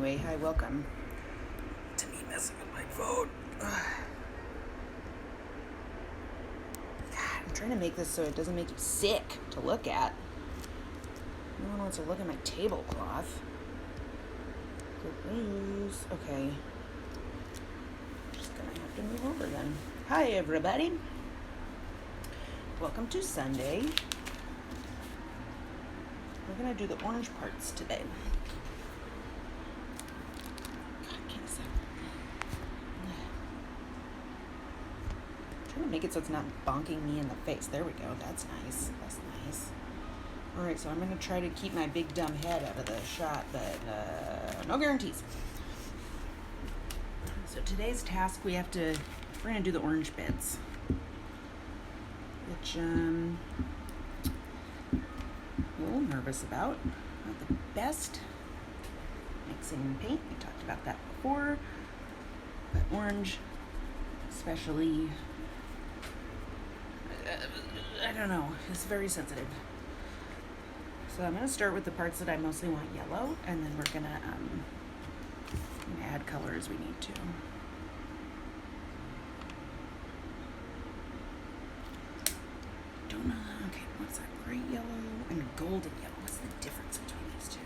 Anyway, hi, welcome to me messing with my phone. God, I'm trying to make this so it doesn't make you sick to look at. No one wants to look at my tablecloth. Gross. Okay. Just gonna have to move over then. Hi, everybody. Welcome to Sunday. We're gonna do the orange parts today. Trying to make it so it's not bonking me in the face. There we go. That's nice. That's nice. All right, so I'm going to try to keep my big dumb head out of the shot, but no guarantees. So today's task, we're going to do the orange bits, which I'm a little nervous about. Not the best. Mixing paint, we talked about that before, but orange, especially, I don't know, it's very sensitive. So I'm going to start with the parts that I mostly want yellow, and then we're going to add color as we need to. Don't know, okay, what's that, bright yellow and golden yellow? What's the difference between these two?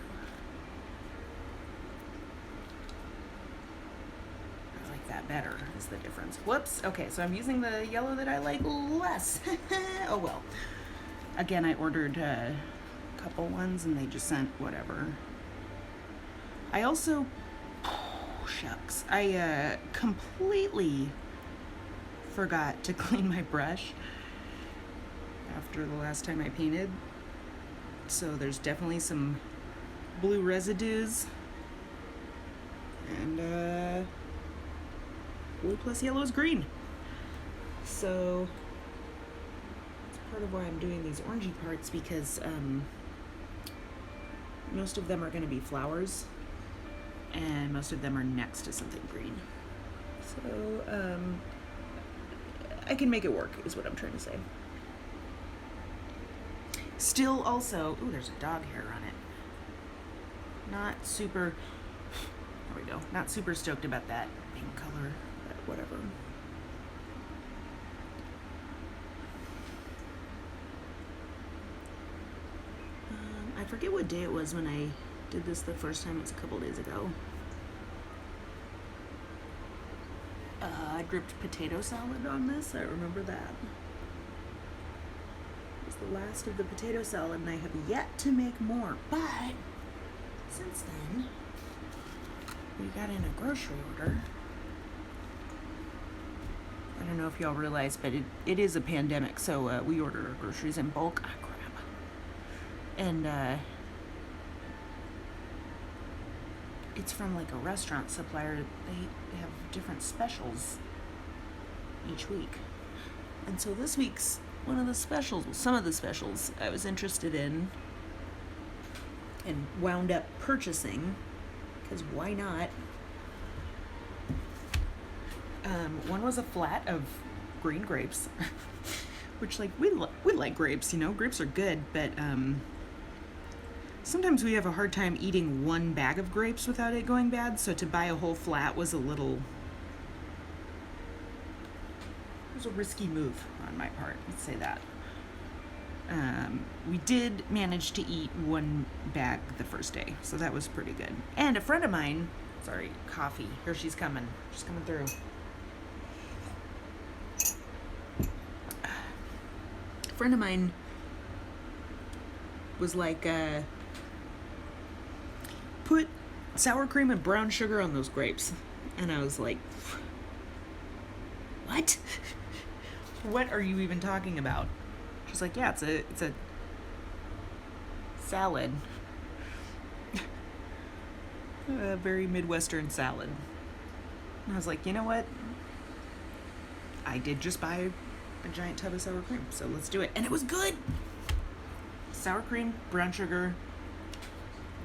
I like that better, is the difference. Whoops, okay, so I'm using the yellow that I like less. Oh well. Again, I ordered a couple ones and they just sent whatever. I also, shucks, I completely forgot to clean my brush after the last time I painted. So there's definitely some blue residues. And blue plus yellow is green. So that's part of why I'm doing these orangey parts, because most of them are going to be flowers and most of them are next to something green. So I can make it work is what I'm trying to say. Still also, ooh, there's a dog hair on it. Not super, there we go, not super stoked about that pink color, but whatever. I forget what day it was when I did this the first time. It was a couple days ago. I dripped potato salad on this. I remember that. It was the last of the potato salad, and I have yet to make more. But since then, we got in a grocery order. I don't know if y'all realize, but it is a pandemic, so we order our groceries in bulk. Ah, crap. And it's from like a restaurant supplier. They have different specials each week. And so this week's one of the specials, some of the specials I was interested in and wound up purchasing, because why not? One was a flat of green grapes, which like we like grapes, you know, grapes are good, but sometimes we have a hard time eating one bag of grapes without it going bad, so to buy a whole flat was a risky move on my part, let's say that. We did manage to eat one bag the first day, so that was pretty good. And a friend of mine, sorry, coffee, here she's coming through. A friend of mine was like, put sour cream and brown sugar on those grapes. And I was like, what? What are you even talking about? She's like, yeah, it's a salad. A very Midwestern salad. And I was like, you know what? I did just buy a giant tub of sour cream, so let's do it. And it was good. Sour cream, brown sugar,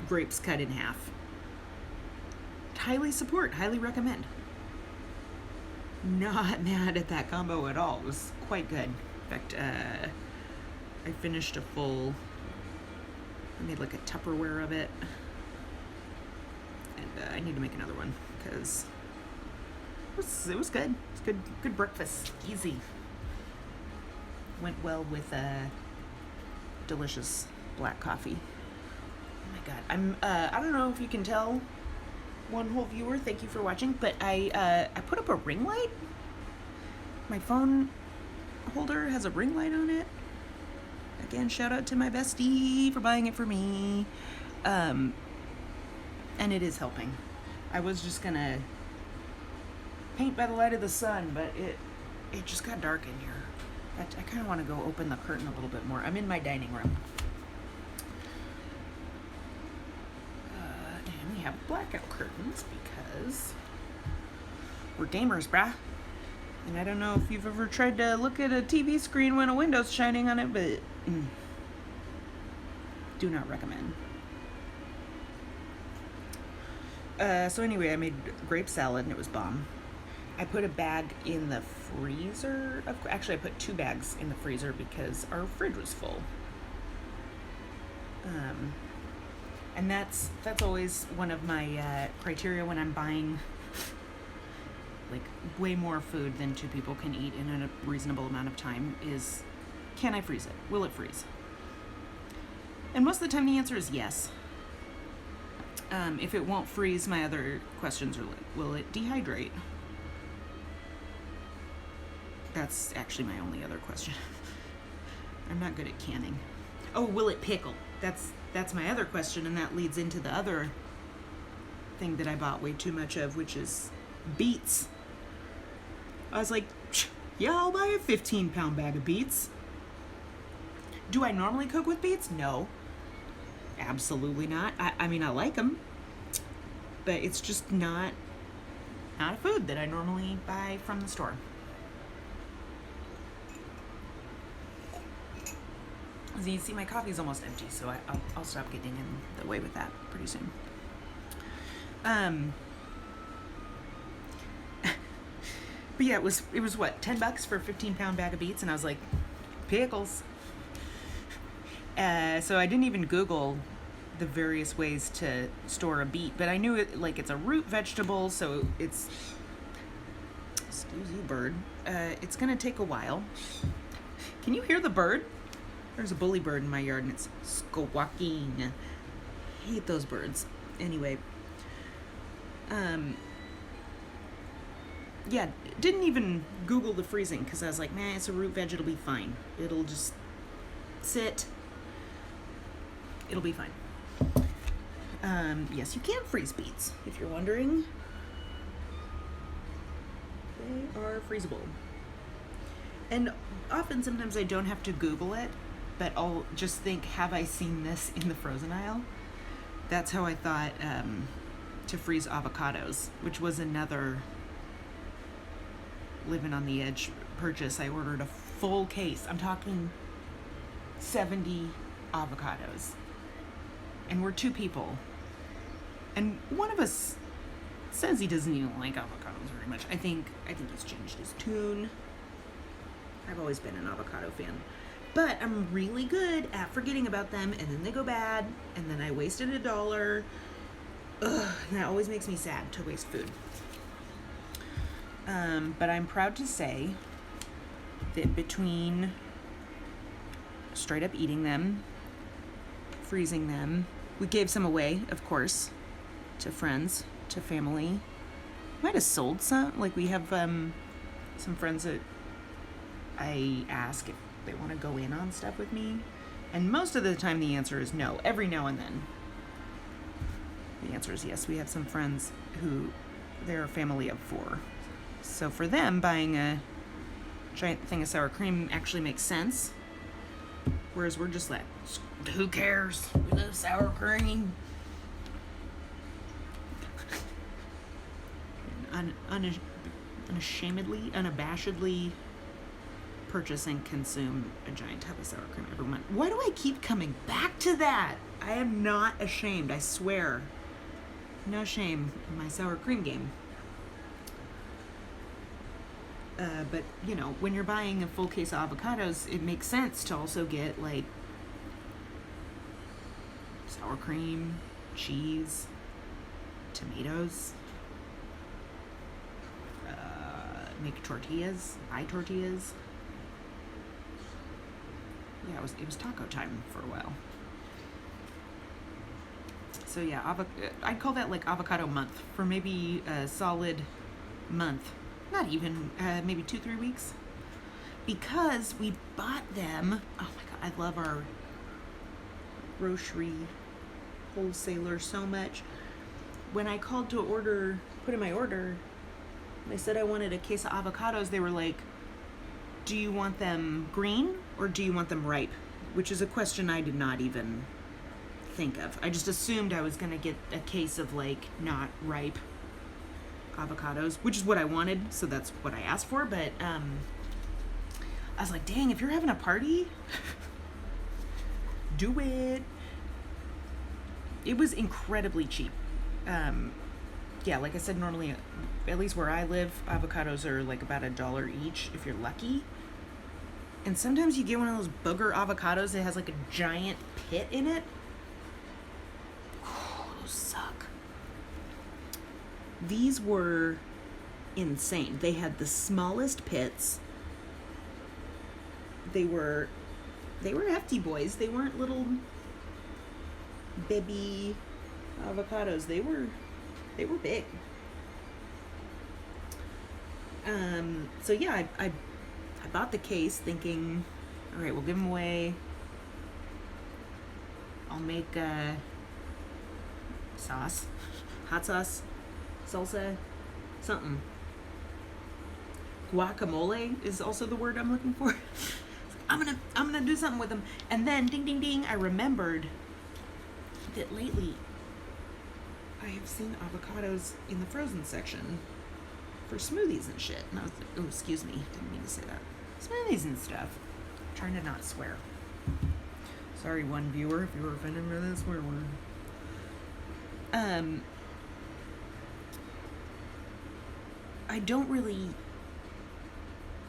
grapes cut in half. Highly support, highly recommend. Not mad at that combo at all. It was quite good. In fact, I finished a full, I made like a Tupperware of it. And I I need to make another one because it was good. It's good breakfast. Easy. Went well with delicious black coffee. Oh my god. I don't know if you can tell, one whole viewer, thank you for watching, but I put up a ring light. My phone holder has a ring light on it. Again, shout out to my bestie for buying it for me. And it is helping. I was just gonna paint by the light of the sun, but it just got dark in here. I kind of want to go open the curtain a little bit more. I'm in my dining room. And we have blackout curtains because we're gamers, brah. And I don't know if you've ever tried to look at a TV screen when a window's shining on it, but do not recommend. So anyway, I made grape salad and it was bomb. I put a bag in the freezer. Actually, I put 2 bags in the freezer because our fridge was full. And that's always one of my criteria when I'm buying like way more food than 2 people can eat in a reasonable amount of time is, can I freeze it? Will it freeze? And most of the time the answer is yes. If it won't freeze, my other questions are like, will it dehydrate? That's actually my only other question. I'm not good at canning. Oh, will it pickle? That's my other question, and that leads into the other thing that I bought way too much of, which is beets. I was like, yeah, I'll buy a 15-pound bag of beets. Do I normally cook with beets? No. Absolutely not. I mean, I like them, but it's just not a food that I normally buy from the store. As you see, my coffee's almost empty, so I'll stop getting in the way with that pretty soon. But yeah, it was what, $10 for a 15-pound bag of beets, and I was like, pickles. So I didn't even Google the various ways to store a beet, but I knew it, like, it's a root vegetable, so it's, excuse you, bird, it's gonna take a while. Can you hear the bird? There's a bully bird in my yard and it's squawking. I hate those birds. Anyway, yeah, didn't even Google the freezing because I was like, nah, it's a root veg, it'll be fine. It'll just sit. It'll be fine. Yes, you can freeze beets, if you're wondering. They are freezable. And often, sometimes I don't have to Google it, but I'll just think, have I seen this in the frozen aisle? That's how I thought to freeze avocados, which was another living on the edge purchase. I ordered a full case. I'm talking 70 avocados. And we're 2 people. And one of us says he doesn't even like avocados very much. I think he's changed his tune. I've always been an avocado fan. But I'm really good at forgetting about them, and then they go bad, and then I wasted $1. Ugh, and that always makes me sad to waste food. But I'm proud to say that between straight up eating them, freezing them, we gave some away, of course, to friends, to family. Might have sold some. Like, we have some friends that I ask if they want to go in on stuff with me, and most of the time the answer is no. Every now and then the answer is yes. We have some friends who, they're a family of 4, so for them buying a giant thing of sour cream actually makes sense, whereas we're just like, who cares, we love sour cream. Unabashedly purchase and consume a giant tub of sour cream every month. Why do I keep coming back to that? I am not ashamed, I swear. No shame in my sour cream game. But, you know, when you're buying a full case of avocados, it makes sense to also get, like, sour cream, cheese, tomatoes, make tortillas, buy tortillas. Yeah, it was taco time for a while. So yeah, I'd call that like avocado month for maybe a solid month. Not even, maybe 2-3 weeks. Because we bought them. Oh my God, I love our grocery wholesaler so much. When I called to put in my order, they said I wanted a case of avocados. They were like, do you want them green or do you want them ripe? Which is a question I did not even think of. I just assumed I was going to get a case of like not ripe avocados, which is what I wanted, so that's what I asked for. But I was like, dang, if you're having a party, do it. It was incredibly cheap. Yeah, like I said, normally, at least where I live, avocados are like about $1 each if you're lucky. And sometimes you get one of those booger avocados that has like a giant pit in it. Oh, those suck. These were insane. They had the smallest pits. They were hefty boys. They weren't little baby avocados. They were big. So yeah, I bought the case thinking, all right, we'll give them away. I'll make sauce, hot sauce, salsa, something. Guacamole is also the word I'm looking for. I'm gonna do something with them. And then ding ding ding, I remembered that lately I have seen avocados in the frozen section for smoothies and shit. And I was like, oh, excuse me, didn't mean to say that. Smoothies and stuff. I'm trying to not swear. Sorry, one viewer, if you were offended by that swear word. I don't really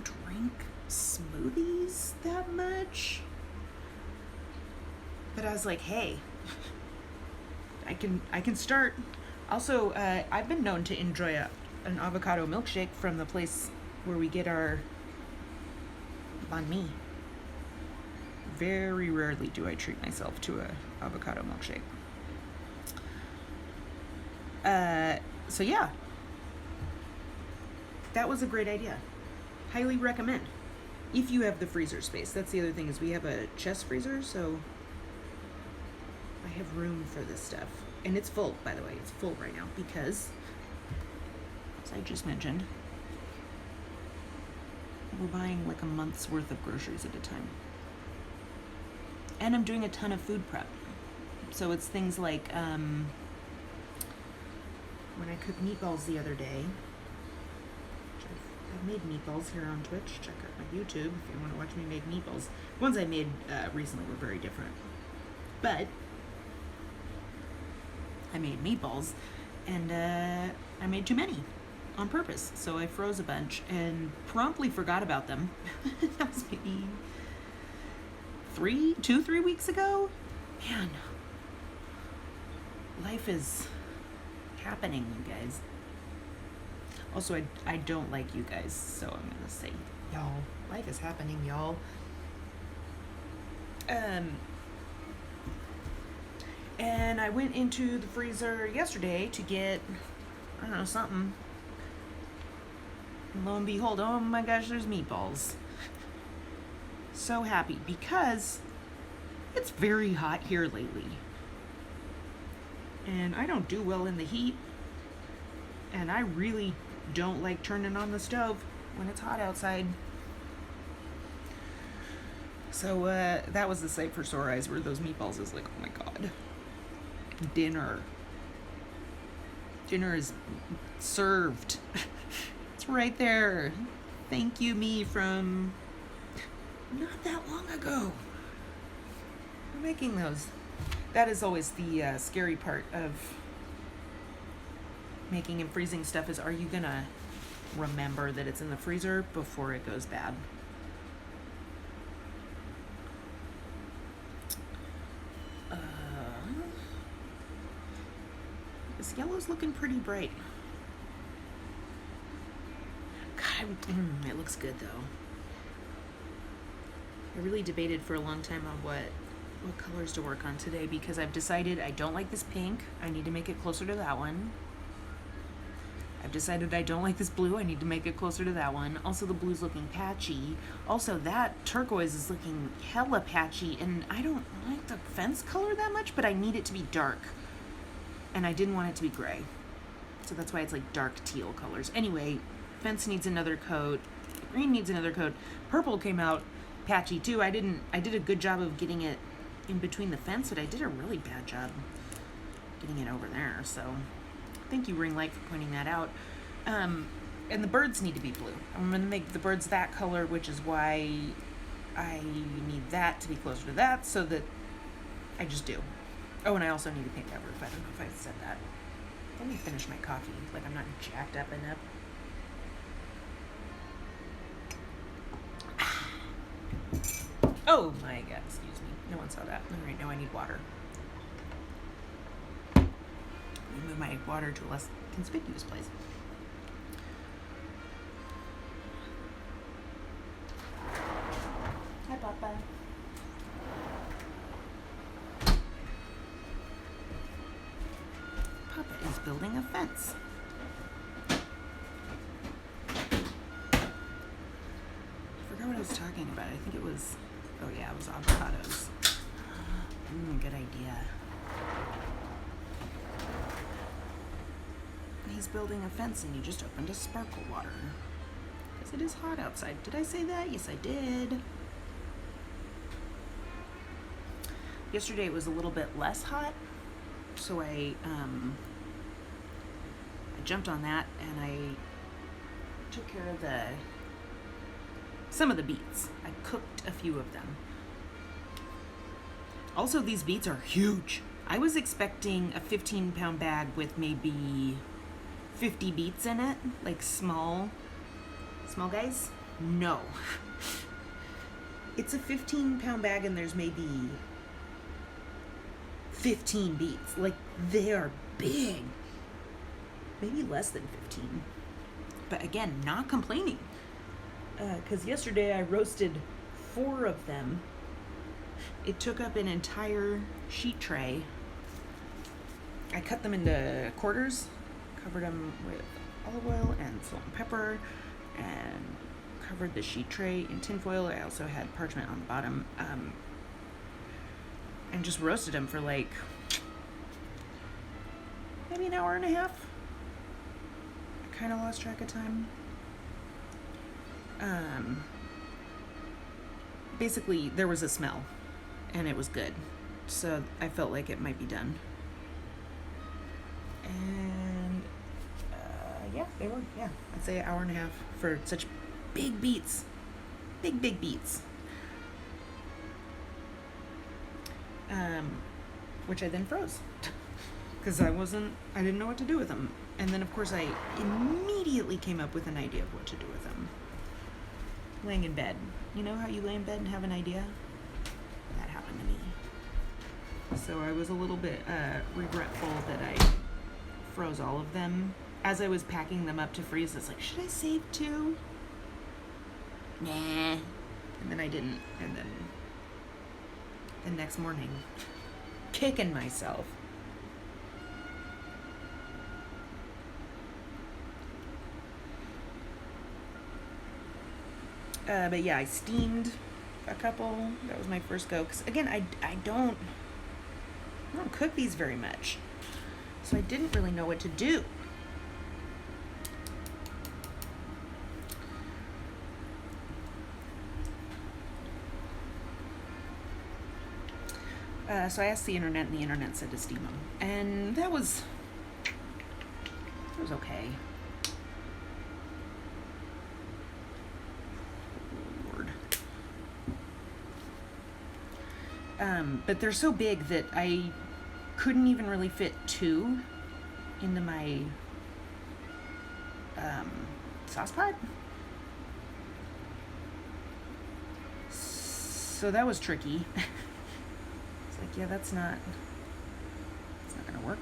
drink smoothies that much. But I was like, hey, I can start. Also, I've been known to enjoy an avocado milkshake from the place where we get our banh mi. Very rarely do I treat myself to a avocado milkshake. So yeah, that was a great idea. Highly recommend. If you have the freezer space. That's the other thing, is we have a chest freezer, so I have room for this stuff. And it's full, by the way. It's full right now because, as I just mentioned, we're buying like a month's worth of groceries at a time. And I'm doing a ton of food prep. So it's things like, when I cooked meatballs the other day, I've made meatballs here on Twitch. Check out my YouTube if you want to watch me make meatballs. The ones I made recently were very different. But I made meatballs, and I made too many on purpose. So I froze a bunch and promptly forgot about them. That was maybe 3 weeks ago. Man, life is happening, you guys. Also, I don't like you guys, so I'm gonna say, y'all, life is happening, y'all. And I went into the freezer yesterday to get, I don't know, something. And lo and behold, oh my gosh, there's meatballs. So happy, because it's very hot here lately. And I don't do well in the heat. And I really don't like turning on the stove when it's hot outside. So that was the sight for sore eyes, where those meatballs is like, oh my god. Dinner is served. It's right there. Thank you, me, from not that long ago. We're making those. That is always the scary part of making and freezing stuff, is, are you gonna remember that it's in the freezer before it goes bad? This yellow's looking pretty bright. God, it looks good though. I really debated for a long time on what colors to work on today because I've decided I don't like this pink. I need to make it closer to that one. I've decided I don't like this blue. I need to make it closer to that one. Also, the blue's looking patchy. Also, that turquoise is looking hella patchy, and I don't like the fence color that much, but I need it to be dark. And I didn't want it to be gray. So that's why it's like dark teal colors. Anyway, fence needs another coat. Green needs another coat. Purple came out patchy too. I did a good job of getting it in between the fence, but I did a really bad job getting it over there. So thank you, ring light, for pointing that out. And the birds need to be blue. I'm going to make the birds that color, which is why I need that to be closer to that, so that I just do. Oh, and I also need to paint that roof. I don't know if I said that. Let me finish my coffee, like I'm not jacked up enough. Oh my God, excuse me. No one saw that. All right, now I need water. Let me move my water to a less conspicuous place. Hi, Papa. Papa is building a fence. I forgot what I was talking about. I think it was, oh yeah, it was avocados. Good idea. He's building a fence and you just opened a sparkle water. Because it is hot outside. Did I say that? Yes, I did. Yesterday it was a little bit less hot, so I jumped on that and I took care of some of the beets. I cooked a few of them. Also, these beets are huge. I was expecting a 15-pound bag with maybe 50 beets in it, like small guys. No. It's a 15-pound bag and there's maybe 15 beets. Like, they are big. Maybe less than 15. But again, not complaining. Because yesterday I roasted 4 of them. It took up an entire sheet tray. I cut them into quarters, covered them with olive oil and salt and pepper, and covered the sheet tray in tin foil. I also had parchment on the bottom, and just roasted them for like maybe an hour and a half. I kind of lost track of time. Basically, there was a smell, and it was good, so I felt like it might be done. And yeah, they were, I'd say an hour and a half for such big beets. Big beets. Which I then froze because I didn't know what to do with them. And then of course I immediately came up with an idea of what to do with them. Laying in bed. You know how you lay in bed and have an idea? That happened to me. So I was a little bit regretful that I froze all of them. As I was packing them up to freeze, it's like, should I save 2? Nah. And then I didn't. And then the next morning, kicking myself. But yeah, I steamed a couple. That was my first go. Because again, I don't cook these very much. So I didn't really know what to do. So I asked the internet, and the internet said to steam them. And that was okay. Lord. But they're so big that I couldn't even really fit 2 into my sauce pot. So that was tricky. It's like, yeah, that's not gonna work.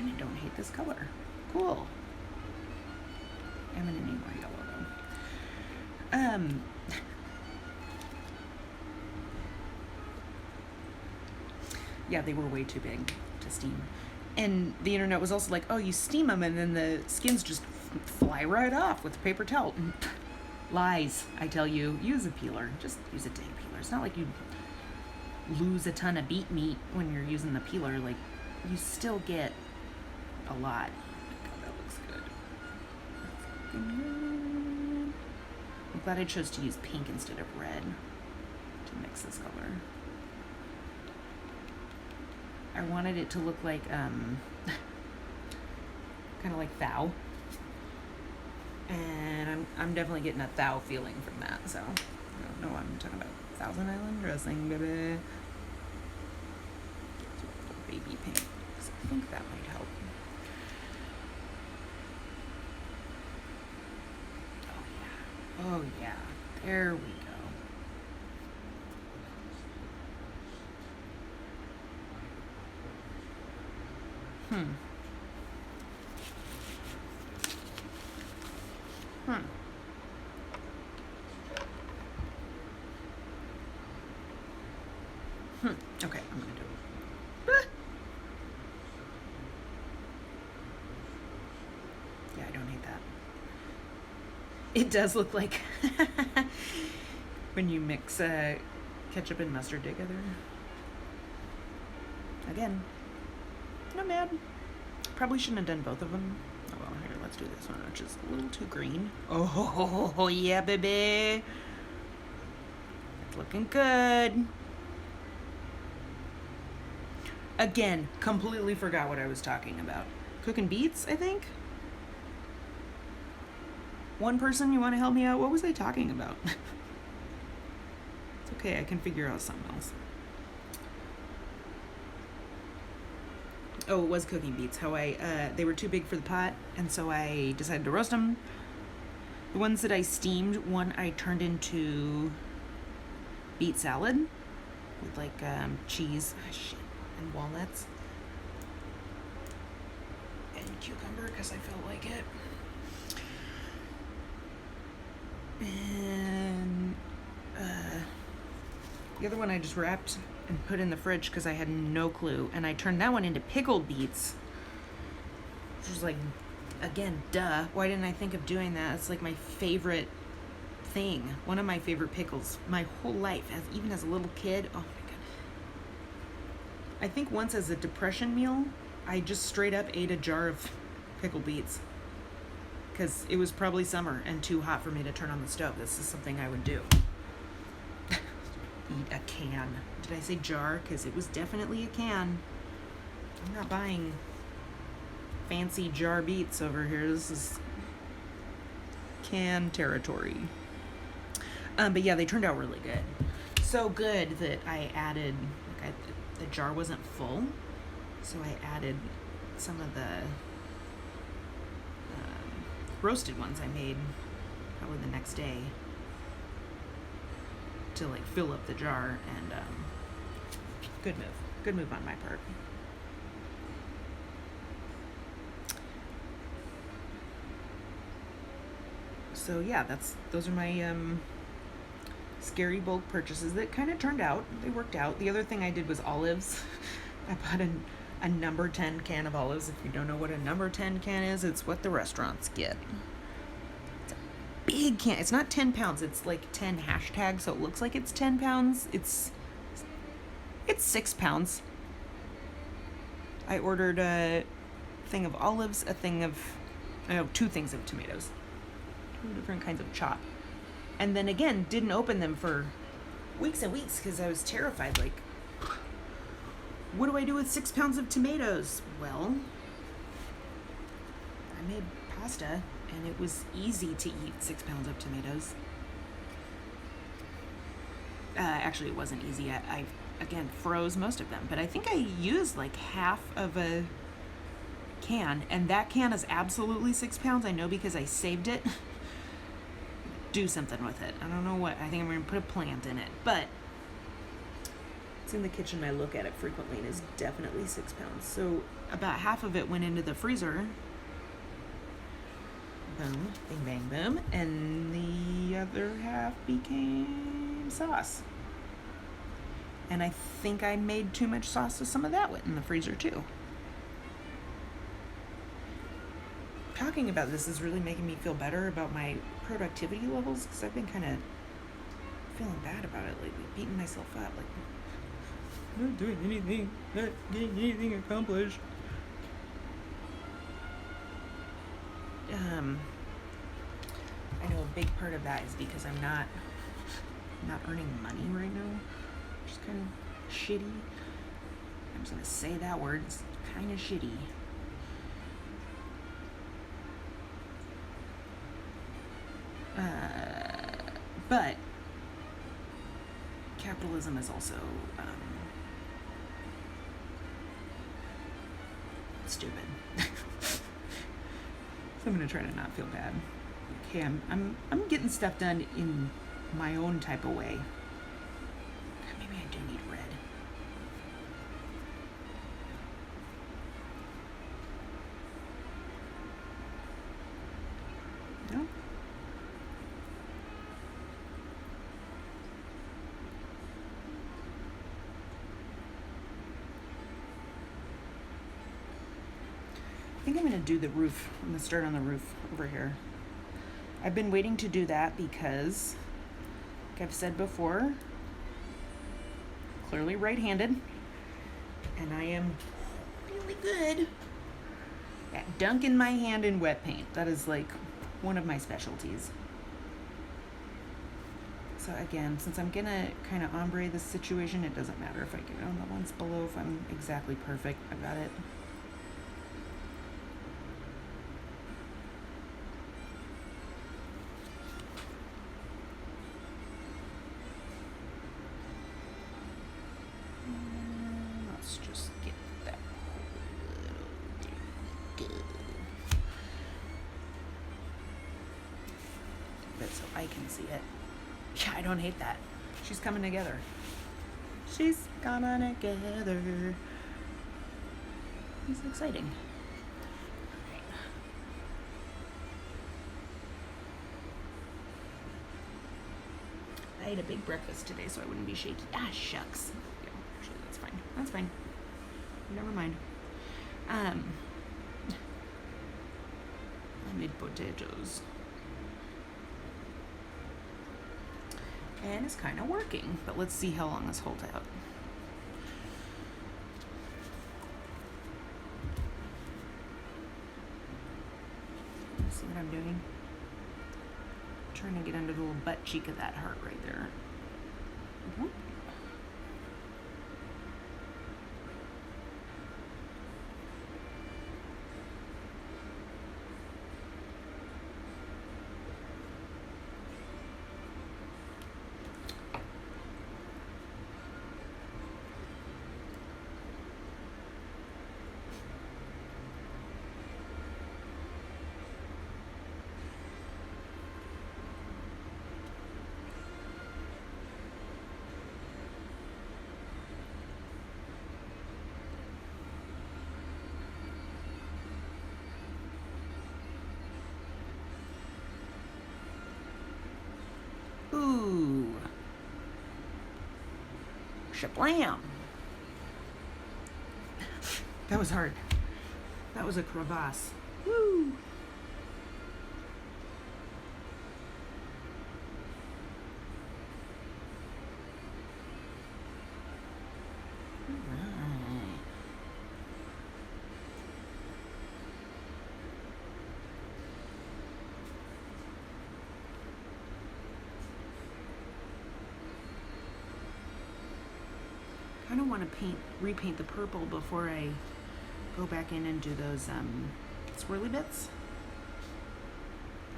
I don't hate this color. Cool. I'm gonna need more yellow though. Yeah, they were way too big to steam. And the internet was also like, oh, you steam them and then the skins just fly right off with a paper towel. Lies, I tell you. Use a peeler. Just use a dang peeler. It's not like you lose a ton of beet meat when you're using the peeler. Like, you still get a lot. God, that looks good. That's looking good. I'm glad I chose to use pink instead of red to mix this color. I wanted it to look like, kind of like Thou. And I'm definitely getting a Thou feeling from that, so I don't know what I'm talking about. Thousand Island dressing, baby. Baby pink, because I think that might help. Oh yeah, there we go. Hmm. Okay, I'm gonna do it. Yeah, I don't hate that. It does look like when you mix ketchup and mustard together. Again, not mad. Probably shouldn't have done both of them. Oh well, here, let's do this one, which is a little too green. Oh, yeah, baby. It's looking good. Again, completely forgot what I was talking about. Cooking beets, I think? One person, you want to help me out? What was I talking about? It's okay, I can figure out something else. Oh, it was cooking beets. How they were too big for the pot, and so I decided to roast them. The ones that I steamed, one I turned into beet salad with like cheese and walnuts and cucumber because I felt like it. And the other one I just wrapped and put in the fridge because I had no clue. And I turned that one into pickled beets, which was like, again, duh. Why didn't I think of doing that? It's like my favorite thing. One of my favorite pickles my whole life, even as a little kid. Oh my God. I think once as a depression meal, I just straight up ate a jar of pickled beets because it was probably summer and too hot for me to turn on the stove. This is something I would do. Eat a can. Did I say jar? Because it was definitely a can. I'm not buying fancy jar beets over here. This is can territory. But yeah, they turned out really good. So good that I added, the jar wasn't full, so I added some of the roasted ones I made probably the next day to like fill up the jar, and good move on my part. So yeah, those are my scary bulk purchases that kind of turned out. They worked out. The other thing I did was olives. I bought a number 10 can of olives. If you don't know what a number 10 can is, it's what the restaurants get. It's a big can. It's not 10 pounds. It's like 10 hashtags, so it looks like it's 10 pounds. It's 6 pounds. I ordered a thing of olives, two things of tomatoes. 2 different kinds of chop. And then again, didn't open them for weeks and weeks because I was terrified. Like, what do I do with 6 pounds of tomatoes? Well, I made pasta and it was easy to eat 6 pounds of tomatoes. Actually, it wasn't easy. I again froze most of them, but I think I used like half of a can, and that can is absolutely 6 pounds. I know because I saved it. Do something with it. I don't know what. I think I'm going to put a plant in it, but It's in the kitchen. I look at it frequently and is definitely 6 pounds. So about half of it went into the freezer. Boom, bing, bang, boom. And the other half became sauce. And I think I made too much sauce, so some of that went in the freezer too. Talking about this is really making me feel better about my productivity levels, because I've been kind of feeling bad about it lately, beating myself up, like, not doing anything, not getting anything accomplished. I know a big part of that is because I'm not earning money right now, which is kind of shitty. I'm just gonna say that word. It's kind of shitty. But capitalism is also stupid. So I'm gonna try to not feel bad. Okay, I'm getting stuff done in my own type of way. Maybe I do need red. No? I think I'm going to do the roof. I'm going to start on the roof over here. I've been waiting to do that because, like I've said before, clearly right-handed, and I am really good at dunking my hand in wet paint. That is like one of my specialties. So again, since I'm gonna kind of ombre this situation, it doesn't matter if I get it on the ones below, if I'm exactly perfect. I've got it. Let's just get that little bit so I can see it. Yeah, I don't hate that. She's coming together. She's coming together. It's exciting. Right. I ate a big breakfast today, so I wouldn't be shaky. Ah, shucks. Yeah, actually, that's fine. That's fine. Never mind. I made potatoes. And it's kind of working, but let's see how long this holds out. See what I'm doing? I'm trying to get under the little butt cheek of that heart right there. Mm-hmm. Ooh. Shablam. That was hard. That was a crevasse. Woo. I don't want to repaint the purple before I go back in and do those swirly bits.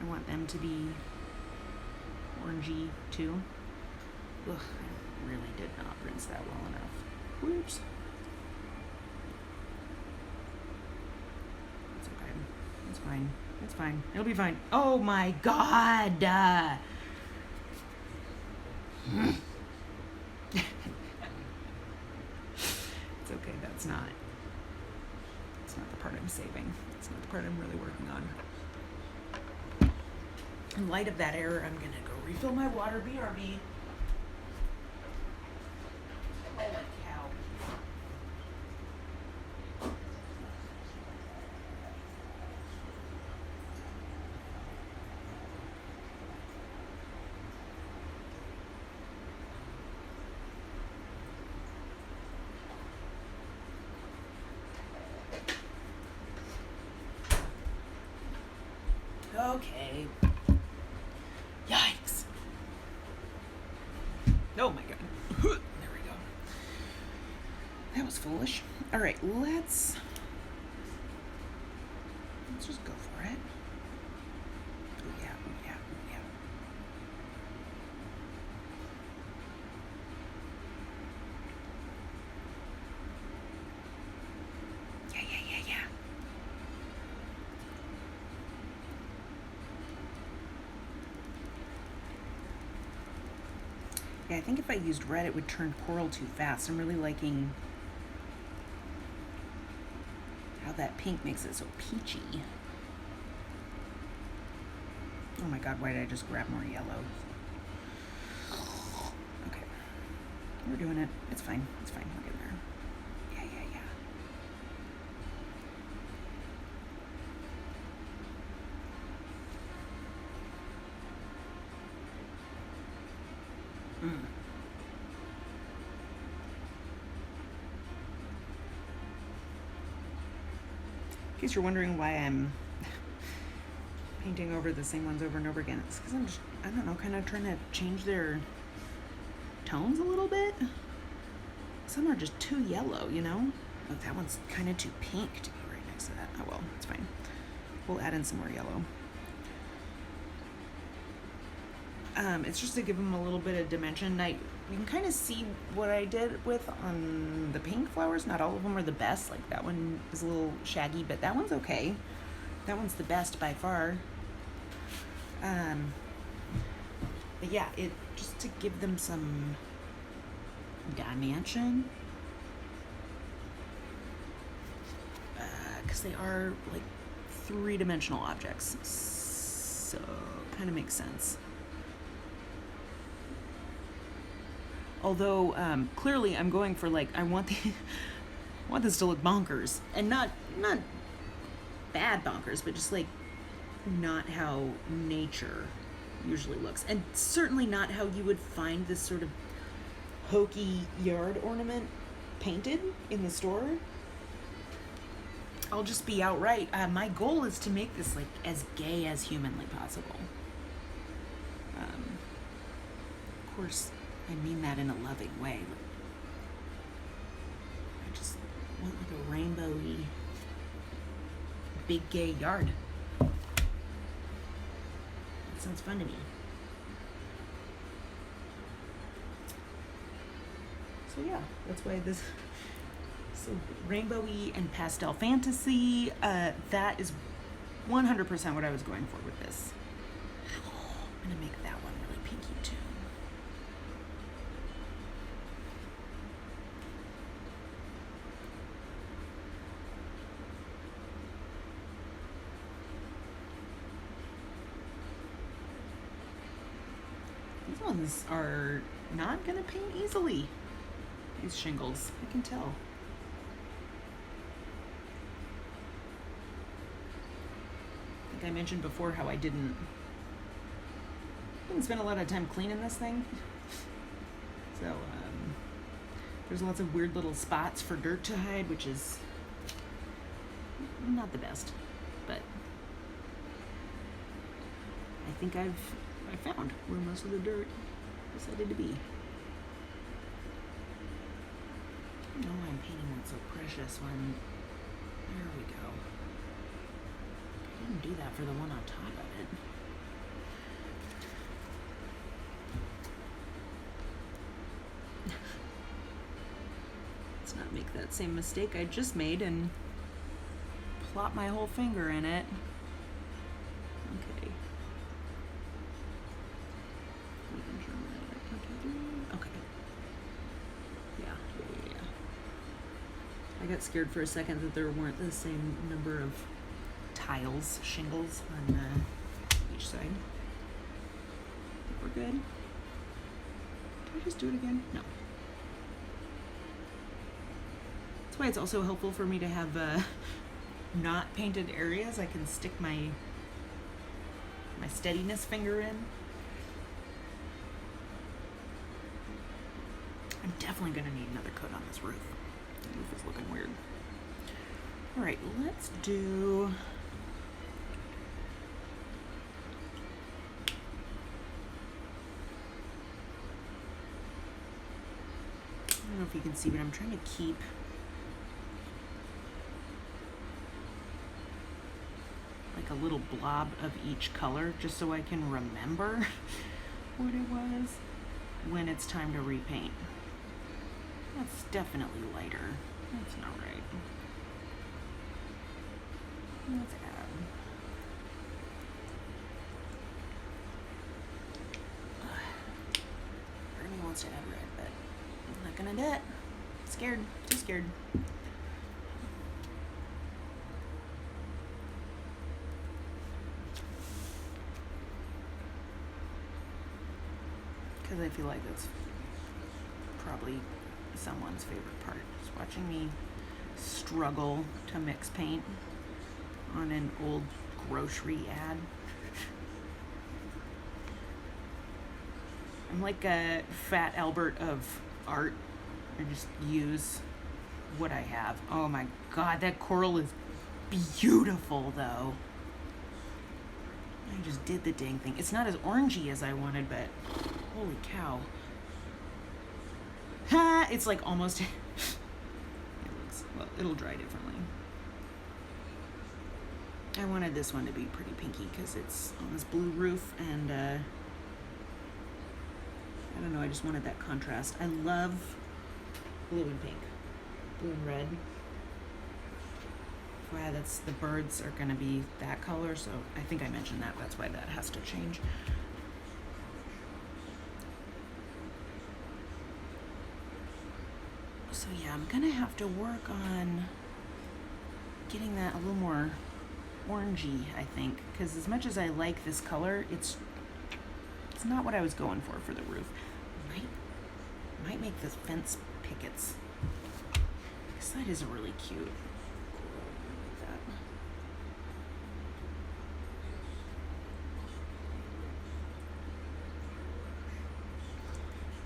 I want them to be orangey too. Ugh, I really did not rinse that well enough. Whoops. It's okay. It's fine. It's fine. It'll be fine. Oh my God! It's okay. That's not the part I'm saving. It's not the part I'm really working on. In light of that error, I'm gonna go refill my water. BRB. Holy cow. Okay. Yikes. Oh my god. There we go. That was foolish. All right, let's just go for it. Oh yeah, oh yeah, oh yeah. Yeah. Yeah, I think if I used red, it would turn coral too fast. I'm really liking how that pink makes it so peachy. Oh my god, why did I just grab more yellow? Okay. We're doing it. It's fine. It's fine. We're getting there. Yeah. In case you're wondering why I'm painting over the same ones over and over again, it's because I'm just, I don't know, kind of trying to change their tones a little bit. Some are just too yellow, you know? Oh, that one's kind of too pink to be right next to that. Oh well, it's fine. We'll add in some more yellow. It's just to give them a little bit of dimension. You can kind of see what I did with on the pink flowers. Not all of them are the best. Like that one is a little shaggy, but that one's okay. That one's the best by far. But yeah, it just to give them some dimension. Because they are like 3-dimensional objects. So kind of makes sense. Although clearly I'm going for like I want this to look bonkers, and not bad bonkers, but just like not how nature usually looks, and certainly not how you would find this sort of hokey yard ornament painted in the store. I'll just be outright. My goal is to make this like as gay as humanly possible. Of course. I mean that in a loving way. I just want like a rainbowy, big gay yard. That sounds fun to me. So yeah, that's why this so rainbowy and pastel fantasy. That is 100% what I was going for with this. I'm gonna make that one really pinky too. These ones are not gonna paint easily. These shingles, I can tell. I think I mentioned before how I didn't spend a lot of time cleaning this thing. So there's lots of weird little spots for dirt to hide, which is not the best, but I think I found where most of the dirt decided to be. I know I'm painting one so precious when, there we go. I didn't do that for the one on top of it. Let's not make that same mistake I just made and plop my whole finger in it. Okay. Okay. Yeah. I got scared for a second that there weren't the same number of tiles, shingles on each side. Think we're good. Did I just do it again? No. That's why it's also helpful for me to have not painted areas. I can stick my steadiness finger in. I'm definitely gonna need another coat on this roof. The roof is looking weird. All right, let's do. I don't know if you can see, but I'm trying to keep like a little blob of each color just so I can remember what it was when it's time to repaint. That's definitely lighter. That's not right. Let's add. Part of me wants to add red, but I'm not gonna do it. Scared. Too scared. Because I feel like that's probably someone's favorite part, is watching me struggle to mix paint on an old grocery ad. I'm like a Fat Albert of art. I just use what I have. Oh my god, that coral is beautiful though. I just did the dang thing. It's not as orangey as I wanted, but holy cow. Ha! It's like almost. It looks, well, it'll dry differently. I wanted this one to be pretty pinky because it's on this blue roof, and I don't know, I just wanted that contrast. I love blue and pink, blue and red. Wow, that's, the birds are gonna be that color, so I think I mentioned that. That's why that has to change. So yeah, I'm gonna have to work on getting that a little more orangey, I think, because as much as I like this color, it's not what I was going for the roof. Might make the fence pickets, because that is really cute.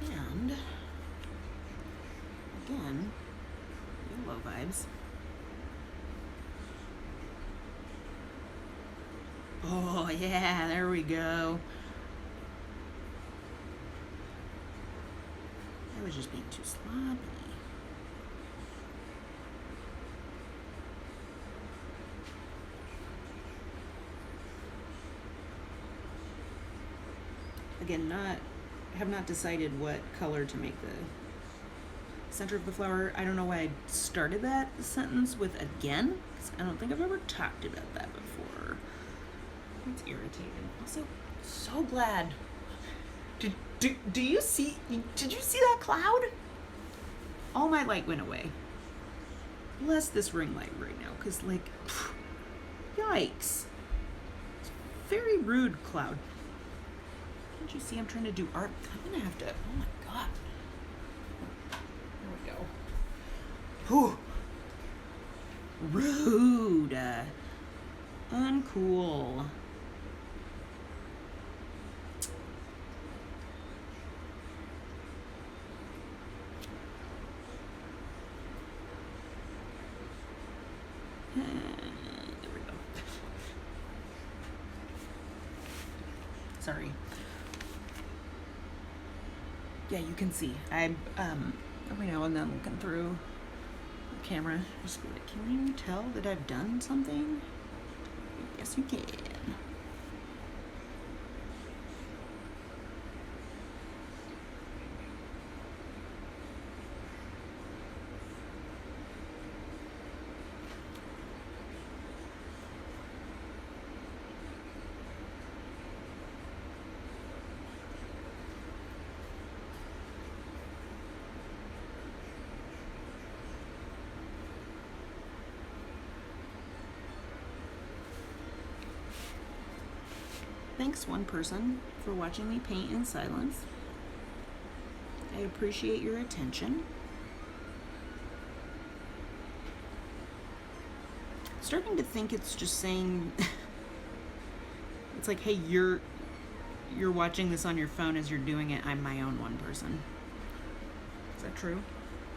And again, yellow vibes. Oh yeah, there we go. I was just being too sloppy. Again, have not decided what color to make the center of the flower. I don't know why I started that sentence with again, because I don't think I've ever talked about that before. It's irritating. Also, so glad. Do you see? Did you see that cloud? All my light went away. Bless this ring light right now, because like, yikes. It's very rude, cloud. Can't you see I'm trying to do art? I'm gonna have to. Oh my god. There we go. Whew. Rude. Uncool. There we go. Sorry. Yeah, you can see. I'm every now and then looking through the camera. Just be like, can you tell that I've done something? Yes, you can. Thanks, one person, for watching me paint in silence. I appreciate your attention. Starting to think it's just saying it's like, hey, you're watching this on your phone as you're doing it. I'm my own one person. Is that true?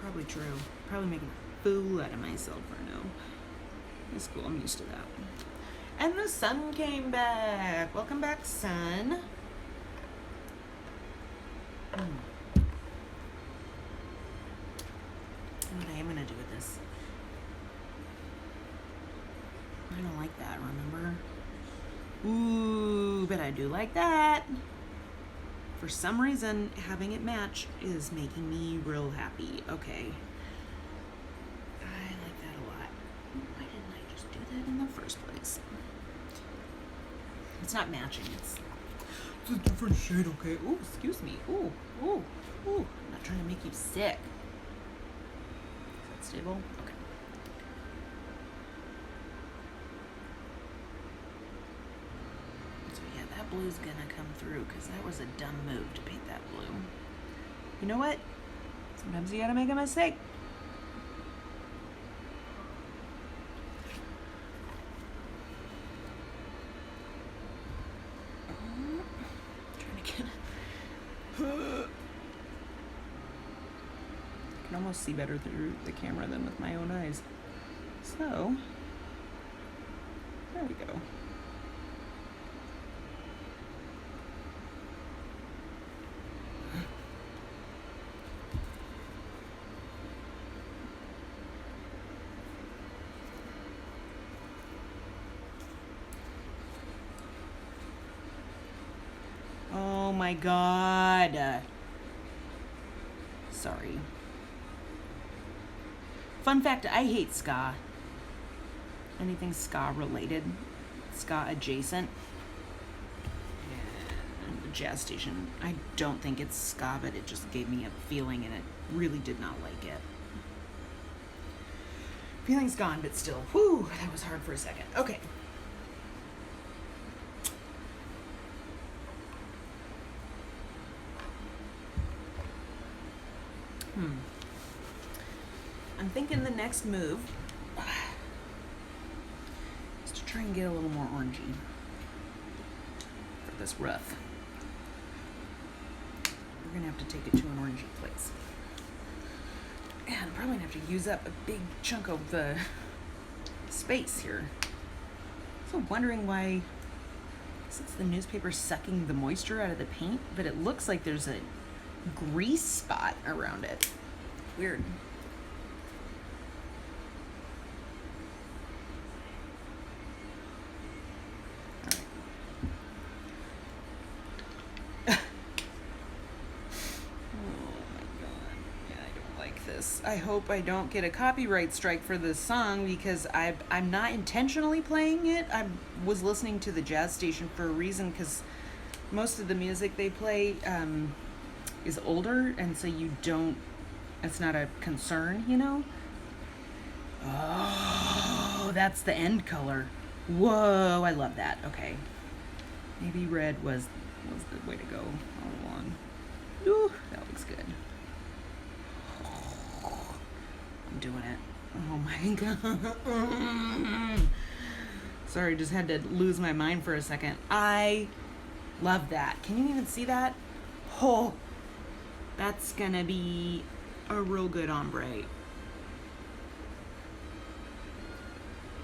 Probably true. Probably making a fool out of myself right now. It's cool. I'm used to that. And the sun came back. Welcome back, sun. What I am gonna do with this? I don't like that, remember? Ooh, but I do like that. For some reason, having it match is making me real happy. Okay. I like that a lot. Why didn't I just do that in the first place? It's not matching, it's a different shade, okay? Ooh, excuse me. Ooh, ooh, ooh. I'm not trying to make you sick. Is that stable? Okay. So yeah, that blue's gonna come through because that was a dumb move to paint that blue. You know what? Sometimes you gotta make a mistake. I can almost see better through the camera than with my own eyes. So, there we go. Oh my God. Sorry. Fun fact, I hate ska. Anything ska related, ska adjacent. And the jazz station, I don't think it's ska, but it just gave me a feeling and it really did not like it. Feeling's gone, but still, whew, that was hard for a second. Okay. I'm thinking the next move is to try and get a little more orangey for this rough. We're gonna have to take it to an orangey place. And I'm probably gonna have to use up a big chunk of the space here. So wondering why, it's the newspaper sucking the moisture out of the paint, but it looks like there's a grease spot around it. Weird. I hope I don't get a copyright strike for this song because I'm not intentionally playing it. I was listening to the jazz station for a reason because most of the music they play is older, and so it's not a concern, you know? Oh, that's the end color. Whoa, I love that. Okay. Maybe red was the way to go all along. Ooh, that looks good. I'm doing it. Oh my God. Sorry, just had to lose my mind for a second. I love that. Can you even see that? Oh, that's gonna be a real good ombre.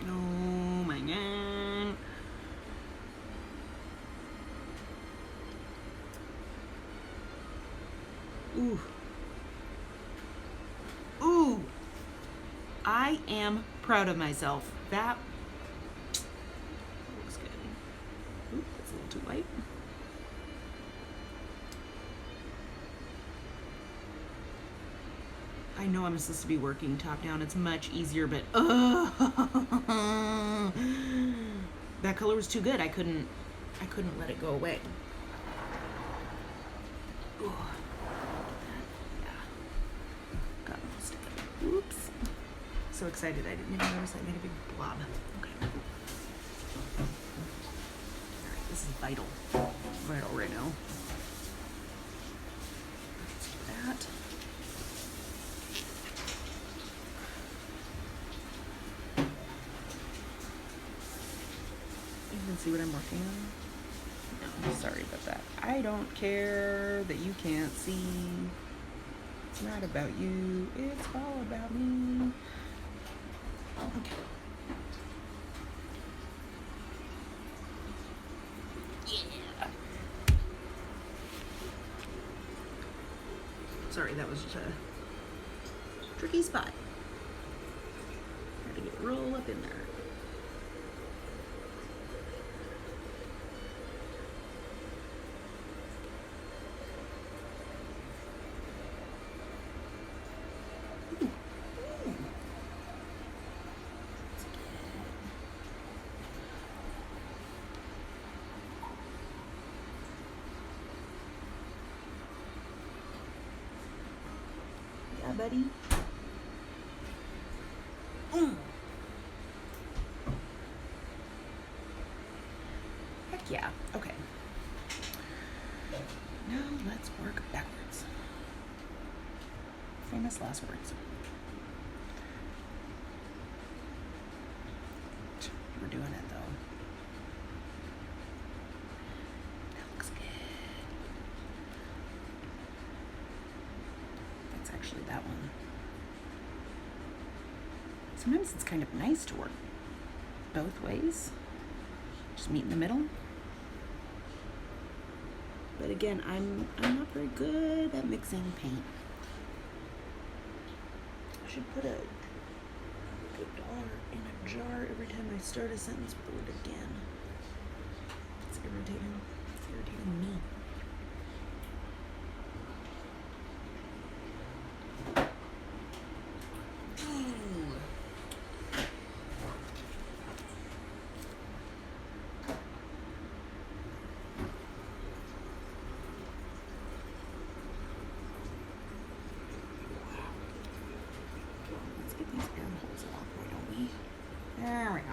Oh my God. Ooh. Ooh. I am proud of myself. That looks good. Ooh, that's a little too light. I know I'm supposed to be working top down. It's much easier, but that color was too good. I couldn't let it go away. Ooh. Yeah. Got most of it. Oops. So excited I didn't even notice I made a big blob. Okay. Alright, This is vital right now. Let's do that. You can see what I'm working on? No, sorry about that. I don't care that you can't see. It's not about you, it's all about me. Okay. Yeah. Sorry, that was just a tricky spot. Had to get roll up in there. Yeah, buddy. Heck yeah. Okay. Now let's work backwards. Famous last words. We're doing it though. That looks good. That's actually that one. Sometimes it's kind of nice to work both ways. Just meet in the middle. But again, I'm not very good at mixing paint. I should put a good dollar in a jar every time I start a sentence board again. It's irritating. It's irritating me. There we go.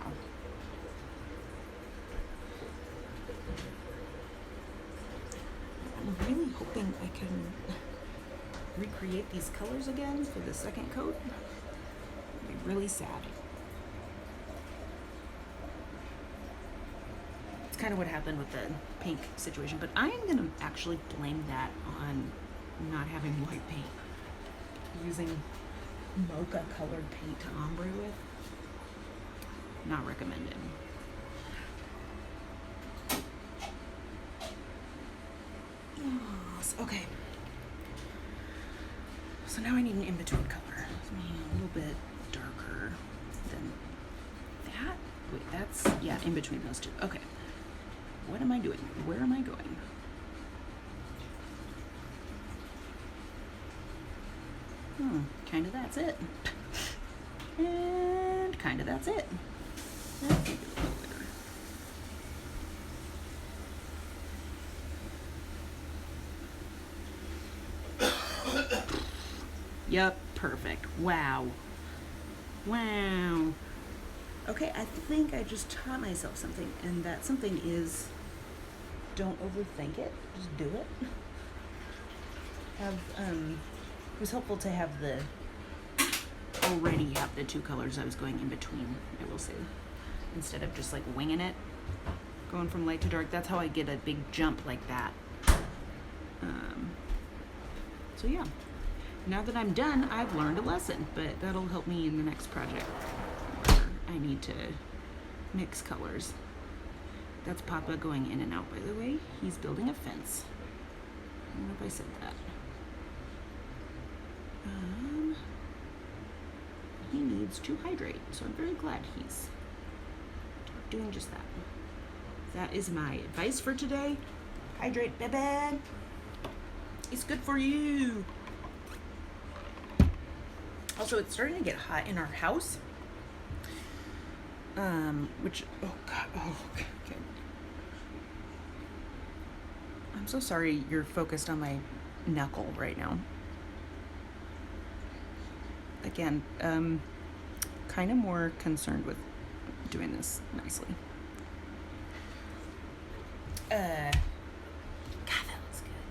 I'm really hoping I can recreate these colors again for the second coat. It'd be really sad. It's kind of what happened with the pink situation, but I am gonna actually blame that on not having white paint. Using mocha colored paint to ombre with. Not recommended. Yes, okay. So now I need an in-between color. A little bit darker than that. Wait, that's, yeah, in between those two. Okay. What am I doing? Where am I going? Kind of that's it. And kind of that's it. Let's make it a little bigger. Yep, perfect. Wow. Wow. Okay, I think I just taught myself something, and that something is don't overthink it, just do it. It was helpful to have already have the two colors I was going in between, I will say, instead of just like winging it, going from light to dark. That's how I get a big jump like that. So yeah, now that I'm done, I've learned a lesson, but that'll help me in the next project where I need to mix colors. That's Papa going in and out, by the way. He's building a fence. I don't know if I said that. He needs to hydrate, so I'm very glad he's doing just that. That is my advice for today. Hydrate, baby. It's good for you. Also, it's starting to get hot in our house. Which, oh God, oh, okay. I'm so sorry you're focused on my knuckle right now. Again, kind of more concerned with doing this nicely. God, that looks good.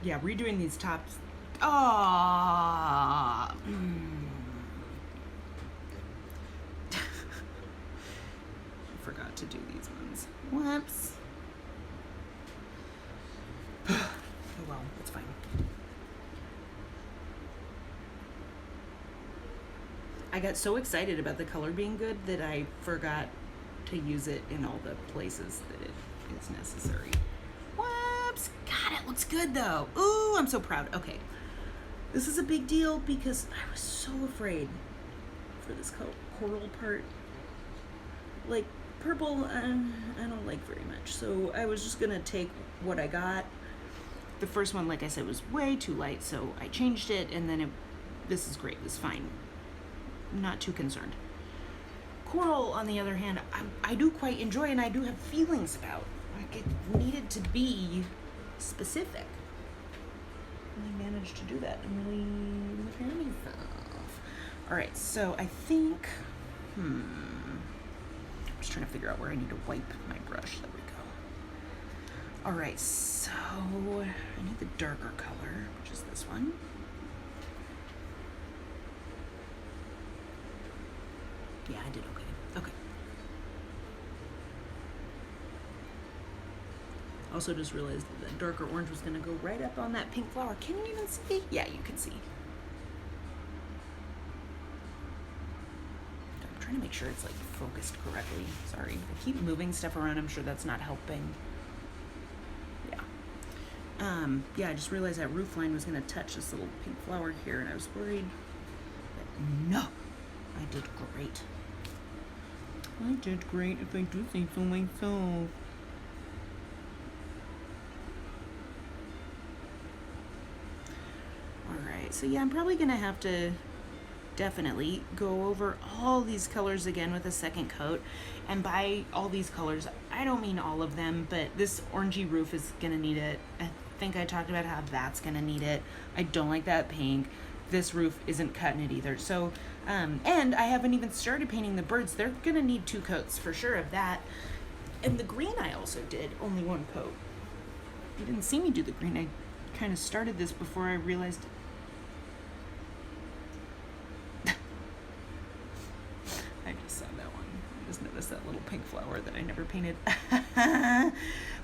Yeah, redoing these tops. Oh. I forgot to do these ones. Whoops. Oh well, it's fine. I got so excited about the color being good that I forgot to use it in all the places that it is necessary. Whoops! God, it looks good though. Ooh, I'm so proud. Okay. This is a big deal because I was so afraid for this coral part. Like, purple, I don't like very much. So I was just gonna take what I got. The first one, like I said, was way too light, so I changed it, and then this is great. This is fine. I'm not too concerned. Coral, on the other hand, I do quite enjoy, and I do have feelings about. Like, it needed to be specific. And I managed to do that. I'm really proud of myself. All right, so I think, I'm just trying to figure out where I need to wipe my brush. There we go. All right, so I need the darker color, which is this one. Yeah, I did okay. Okay. Also just realized that the darker orange was gonna go right up on that pink flower. Can you even see? Yeah, you can see. I'm trying to make sure it's like focused correctly. Sorry, I keep moving stuff around. I'm sure that's not helping. Yeah, I just realized that roof line was gonna touch this little pink flower here, and I was worried. But no, I did great. I did great if I do say so myself. Alright, so yeah, I'm probably gonna have to definitely go over all these colors again with a second coat. And by all these colors, I don't mean all of them, but this orangey roof is gonna need it. I think I talked about how that's gonna need it. I don't like that pink. This roof isn't cutting it either. So, and I haven't even started painting the birds. They're gonna need 2 coats for sure of that. And the green I also did only 1 coat. You didn't see me do the green. I kind of started this before I realized. I just saw that one. I just noticed that little pink flower that I never painted.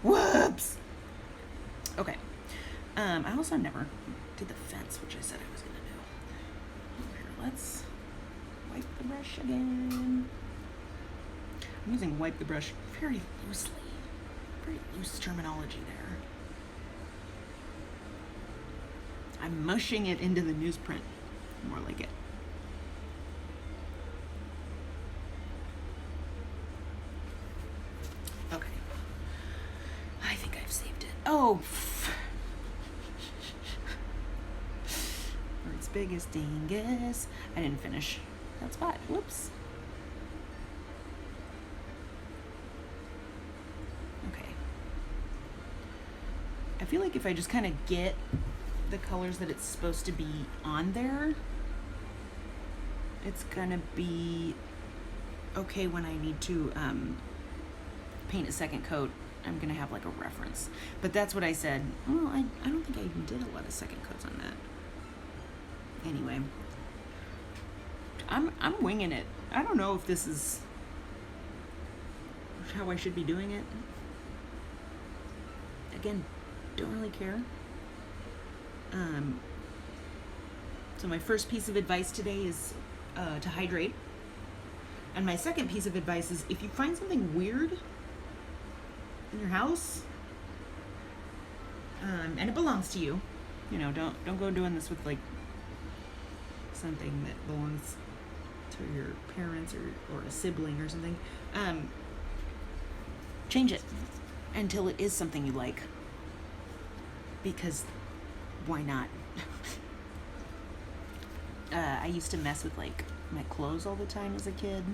Whoops! Okay. I also never did the fence, which I said I was gonna do. Here, let's wipe the brush again. I'm using wipe the brush very loosely. Very loose terminology there. I'm mushing it into the newsprint. More like it. Okay. I think I've saved it. Oh! World's biggest dingus. I didn't finish that spot. Whoops. Okay. I feel like if I just kind of get the colors that it's supposed to be on there, it's gonna be okay when I need to paint a second coat. I'm gonna have like a reference. But that's what I said. Well, I don't think I even did a lot of second coats on that. Anyway, I'm winging it. I don't know if this is how I should be doing it. Again, don't really care. So my first piece of advice today is to hydrate. And my second piece of advice is if you find something weird in your house, and it belongs to you, you know, don't go doing this with like something that belongs to your parents or a sibling or something. Change it until it is something you like, because why not? I used to mess with like my clothes all the time as a kid,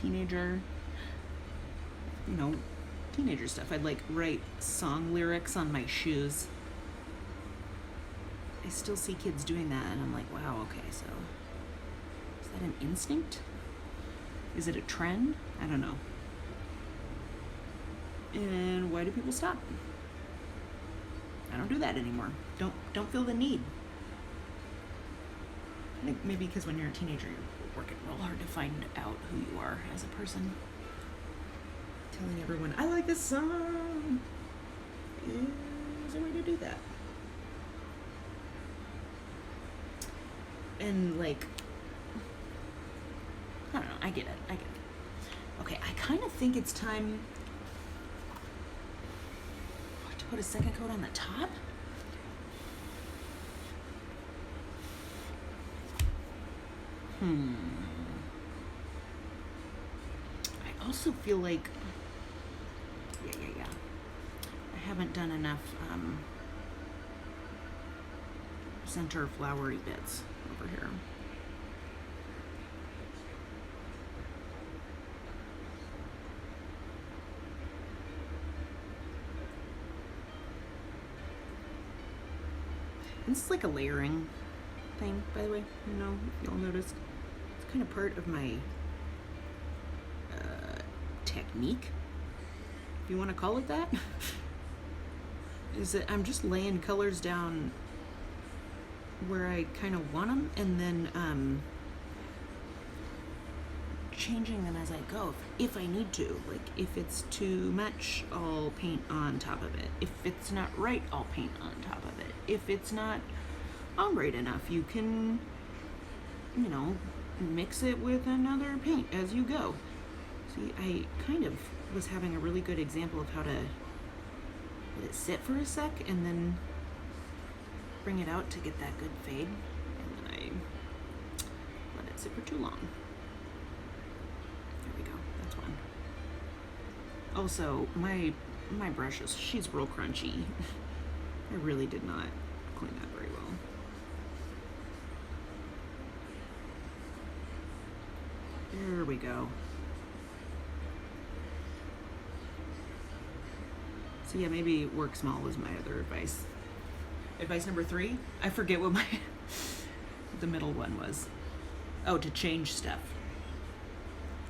teenager, you know, teenager stuff. I'd like write song lyrics on my shoes. I still see kids doing that, and I'm like, wow, okay, so is that an instinct? Is it a trend? I don't know. And why do people stop? I don't do that anymore. Don't feel the need. I think maybe because when you're a teenager, you're working real hard to find out who you are as a person. Telling everyone, I like this song, is a way to do that. And like, I don't know, I get it. Okay, I kind of think it's time to put a second coat on the top. I also feel like, yeah. I haven't done enough center flowery bits over here. This is like a layering thing, by the way. You know, if y'all noticed. It's kind of part of my technique, if you want to call it that. Is that I'm just laying colors down where I kind of want them, and then changing them as I go if I need to. Like if it's too much, I'll paint on top of it. If it's not right, I'll paint on top of it. If it's not ombre enough, you can, you know, mix it with another paint as you go. See, I kind of was having a really good example of how to let it sit for a sec and then bring it out to get that good fade, and then I let it sit for too long. There we go, that's one. Also, my brush she's real crunchy. I really did not clean that very well. There we go. So yeah, maybe work small was my other advice. Advice number 3, I forget what the middle one was. Oh, to change stuff.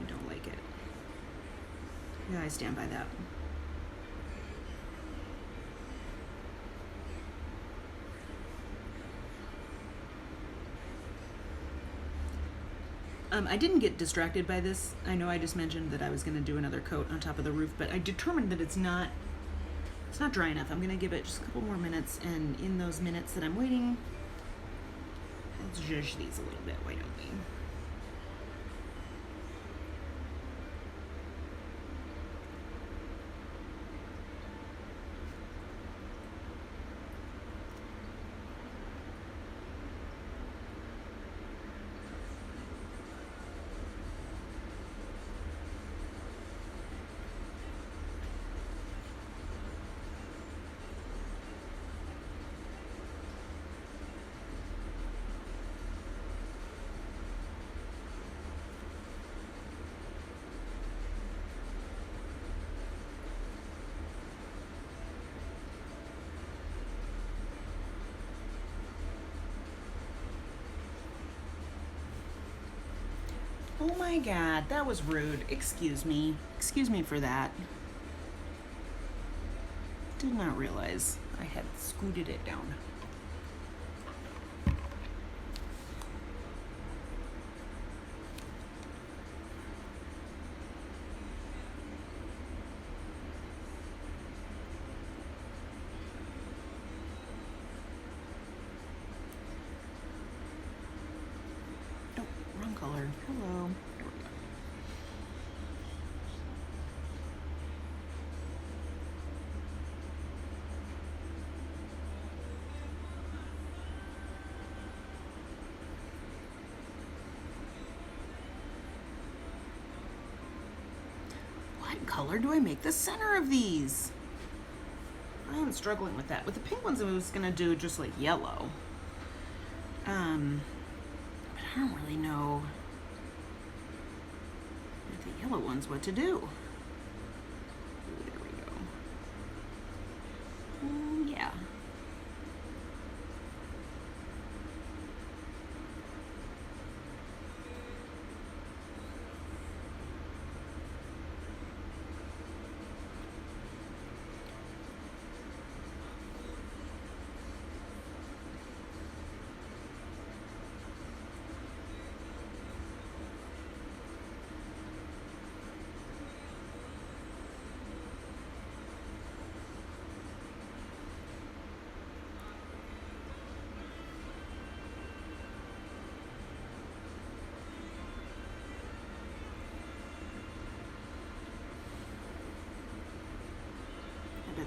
I don't like it. Yeah, I stand by that. I didn't get distracted by this. I know I just mentioned that I was going to do another coat on top of the roof, but I determined that it's not dry enough. I'm going to give it just a couple more minutes, and in those minutes that I'm waiting, let's zhuzh these a little bit, why don't we? Oh my god, that was rude. Excuse me. Excuse me for that. Did not realize I had scooted it down. Nope, wrong color. Hello. There we go. What color do I make the center of these? I am struggling with that. With the pink ones, I was gonna do just like yellow. But I don't really know with the yellow ones what to do. Ooh, there we go. Ooh, yeah.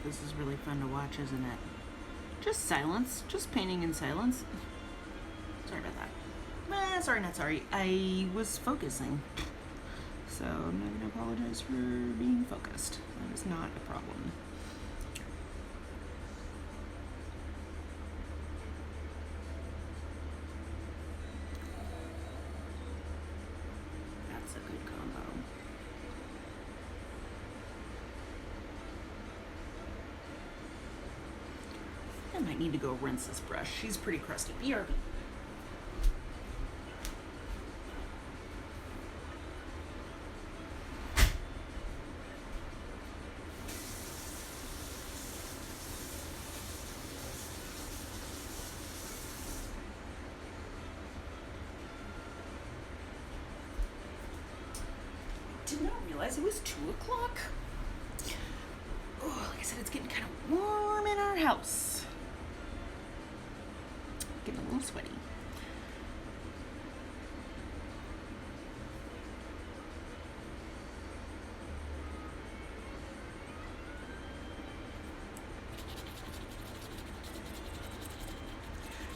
This is really fun to watch, isn't it? Just silence, just painting in silence. Sorry about that. Sorry, not sorry. I was focusing. So I'm not going to apologize for being focused. That is not a problem. That's a good combo. I might need to go rinse this brush. She's pretty crusty. BRB. Did not realize it was 2 o'clock. Oh, like I said, it's getting kind of warm in our house. Getting a little sweaty.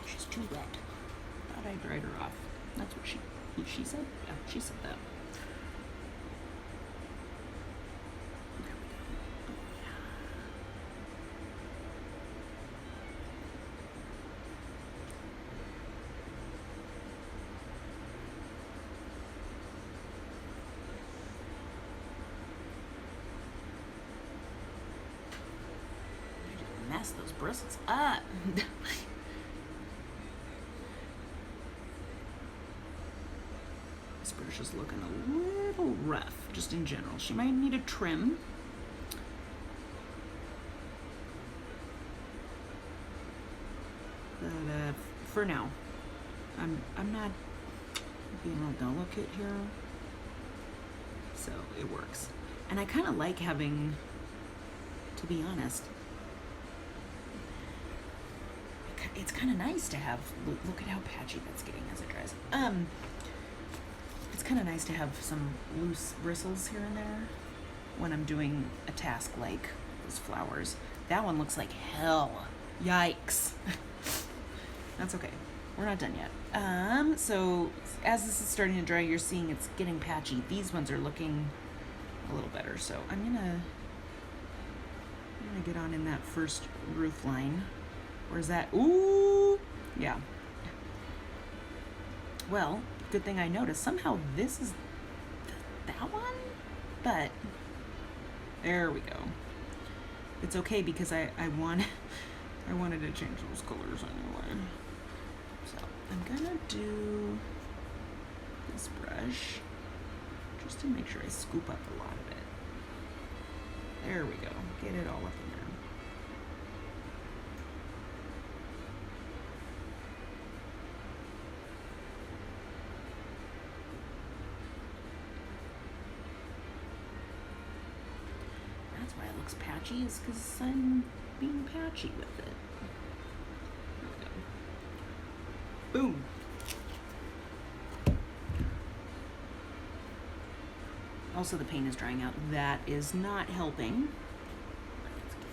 She's too wet. Thought I dried her off. That's what she said? Yeah, she said that. Mess those bristles up. This brush is looking a little rough, just in general. She might need a trim. But for now, I'm not being real delicate here, so it works. And I kind of like having, to be honest, it's kind of nice to have, look at how patchy that's getting as it dries. It's kind of nice to have some loose bristles here and there when I'm doing a task like those flowers. That one looks like hell. Yikes. That's okay. We're not done yet. So as this is starting to dry, you're seeing it's getting patchy. These ones are looking a little better. So I'm gonna get on in that first roof line. Where's that? Ooh, yeah. Well, good thing I noticed. Somehow this is that one, but there we go. It's okay because I wanted to change those colors anyway. So I'm gonna do this brush just to make sure I scoop up a lot of it. There we go. Get it all up in there. That's why it looks patchy, is because I'm being patchy with it. There we go. Boom. Also, the paint is drying out. That is not helping. Let's get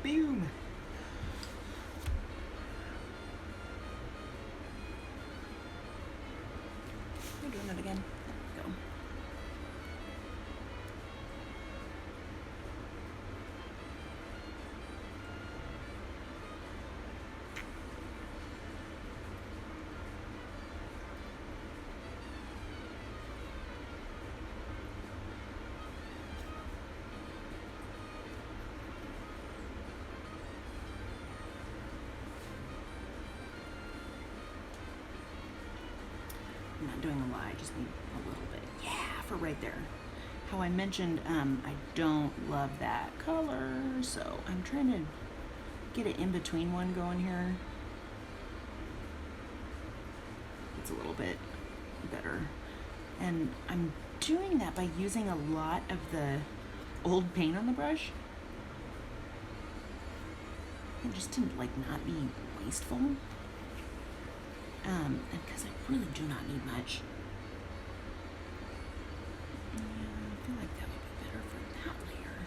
boom. We're doing it again. There we go. I'm not doing a lot, I just need a little bit. Yeah, for right there. How I mentioned, I don't love that color, so I'm trying to get an in-between one going here. It's a little bit better. And I'm doing that by using a lot of the old paint on the brush. And just to like not be wasteful. And because I really do not need much. Yeah, I feel like that would be better for that layer.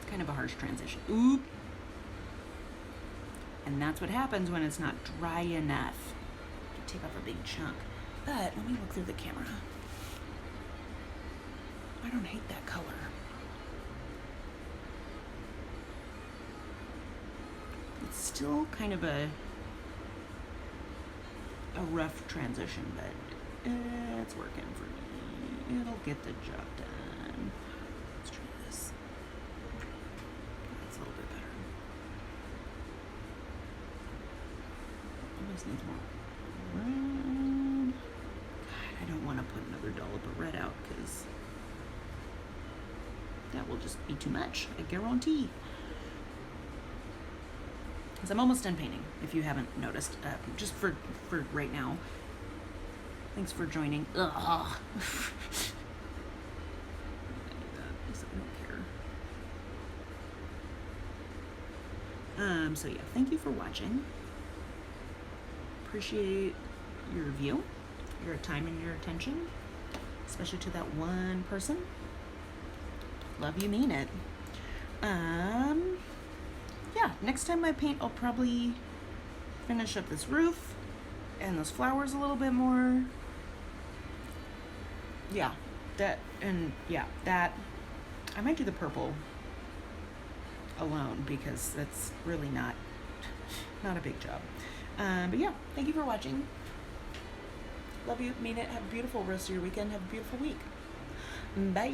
Kind of a harsh transition. Oop. And that's what happens when it's not dry enough. You take off a big chunk. But let me look through the camera. I don't hate that color. It's still kind of a rough transition, but it's working for me. It'll get the job done. Let's try this. That's a little bit better. Almost needs more red. God, I don't want to put another dollop of red out because that will just be too much, I guarantee. Because I'm almost done painting, if you haven't noticed, just for right now. Thanks for joining. Ugh. I don't care. So yeah, thank you for watching. Appreciate your review, your time and your attention, especially to that one person. Love you, mean it. Yeah, next time I paint, I'll probably finish up this roof and those flowers a little bit more. Yeah, that, I might do the purple alone because that's really not a big job. But yeah, thank you for watching. Love you, mean it. Have a beautiful rest of your weekend. Have a beautiful week. Bye.